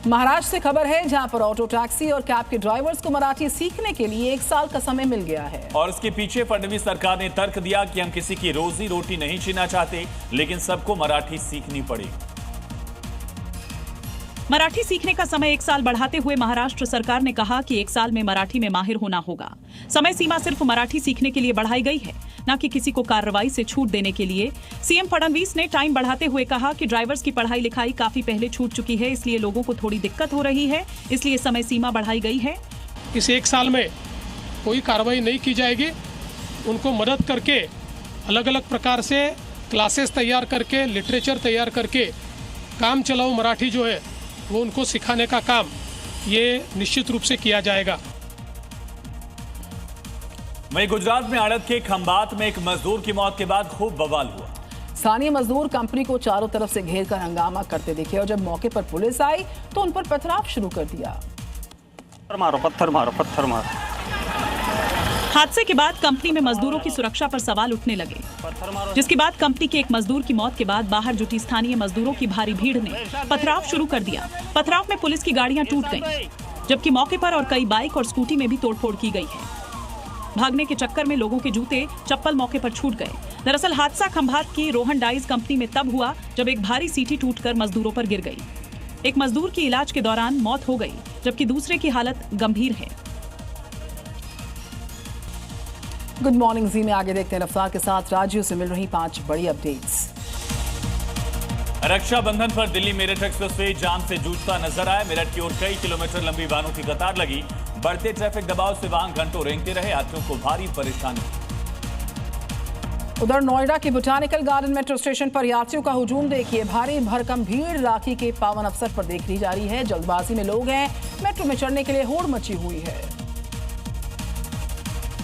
महाराष्ट्र से खबर है, जहां पर ऑटो टैक्सी और कैब के ड्राइवर्स को मराठी सीखने के लिए 1 साल का समय मिल गया है। और इसके पीछे फडणवीस सरकार ने तर्क दिया कि हम किसी की रोजी रोटी नहीं छीनना चाहते, लेकिन सबको मराठी सीखनी पड़ेगी। मराठी सीखने का समय 1 साल बढ़ाते हुए महाराष्ट्र सरकार ने कहा कि 1 साल में मराठी में माहिर होना होगा। समय सीमा सिर्फ मराठी सीखने के लिए बढ़ाई गई है, न कि किसी को कार्रवाई से छूट देने के लिए। सीएम फडणवीस ने टाइम बढ़ाते हुए कहा कि ड्राइवर्स की पढ़ाई लिखाई काफी पहले छूट चुकी है, इसलिए लोगों को थोड़ी दिक्कत हो रही है, इसलिए समय सीमा बढ़ाई गई है। इस 1 साल में कोई कार्रवाई नहीं की जाएगी। उनको मदद करके अलग अलग प्रकार से क्लासेस तैयार करके, लिटरेचर तैयार करके काम चलाओ मराठी जो है वो उनको सिखाने का काम ये निश्चित रूप से किया जाएगा। वहीं गुजरात में आड़त के खंबात में एक मजदूर की मौत के बाद खूब बवाल हुआ। स्थानीय मजदूर कंपनी को चारों तरफ से घेर कर हंगामा करते दिखे और जब मौके पर पुलिस आई तो उन पर पथराव शुरू कर दिया। पत्थर मारो। हादसे के बाद कंपनी में मजदूरों की सुरक्षा पर सवाल उठने लगे, जिसके बाद कंपनी के एक मजदूर की मौत के बाद बाहर जुटी स्थानीय मजदूरों की भारी भीड़ ने पथराव शुरू कर दिया। पथराव में पुलिस की गाड़ियां टूट गईं, जबकि मौके पर और कई बाइक और स्कूटी में भी तोड़फोड़ की गई है। भागने के चक्कर में लोगों के जूते चप्पल मौके पर छूट गए। दरअसल हादसा खंभात की रोहन डाइज कंपनी में तब हुआ जब एक भारी सीटी टूटकर मजदूरों पर गिर गई। एक मजदूर की इलाज के दौरान मौत हो गई, जबकि दूसरे की हालत गंभीर है। गुड मॉर्निंग जी में आगे देखते हैं रफ्तार के साथ राज्यों से मिल रही 5 बड़ी अपडेट्स। रक्षाबंधन पर दिल्ली मेरठ एक्सप्रेसवे जाम से जूझता नजर आया। मेरठ की ओर कई किलोमीटर लंबी वाहनों की कतार लगी। बढ़ते ट्रैफिक दबाव से वाहन घंटों रेंगते रहे, यात्रियों को भारी परेशानी। उधर नोएडा के बोटानिकल गार्डन मेट्रो स्टेशन पर यात्रियों का हुजूम देखिए। भारी भरकम भीड़ राखी के पावन अवसर पर देखी जा रही है। जल्दबाजी में लोग हैं, मेट्रो में चढ़ने के लिए होड़ मची हुई है।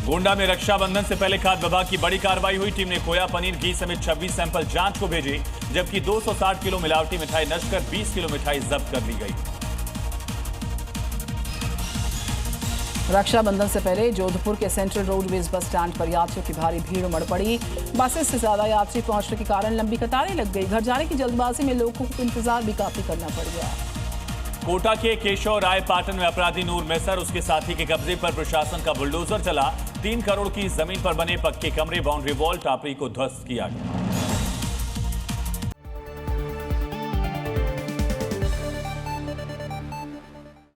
गोंडा में रक्षाबंधन से पहले खाद्य विभाग की बड़ी कार्रवाई हुई। टीम ने खोया, पनीर, घी समेत 26 सैंपल जांच को भेजे, जबकि 260 किलो मिलावटी मिठाई नष्ट कर 20 किलो मिठाई जब्त कर ली गई। रक्षाबंधन से पहले जोधपुर के सेंट्रल रोडवेज बस स्टैंड पर यात्रियों की भारी भीड़ उमड़ पड़ी। बसेस से ज्यादा यात्री पहुंचने के कारण लंबी कतारें लग गई। घर जाने की जल्दबाजी में लोगों को इंतजार भी काफी करना पड़ गया। कोटा के केशव राय पाटन में अपराधी नूर मेसर उसके साथी के कब्जे पर प्रशासन का बुलडोजर चला। 3 करोड़ की जमीन पर बने पक्के कमरे, बाउंड्री वॉल, टापरी को ध्वस्त किया गया।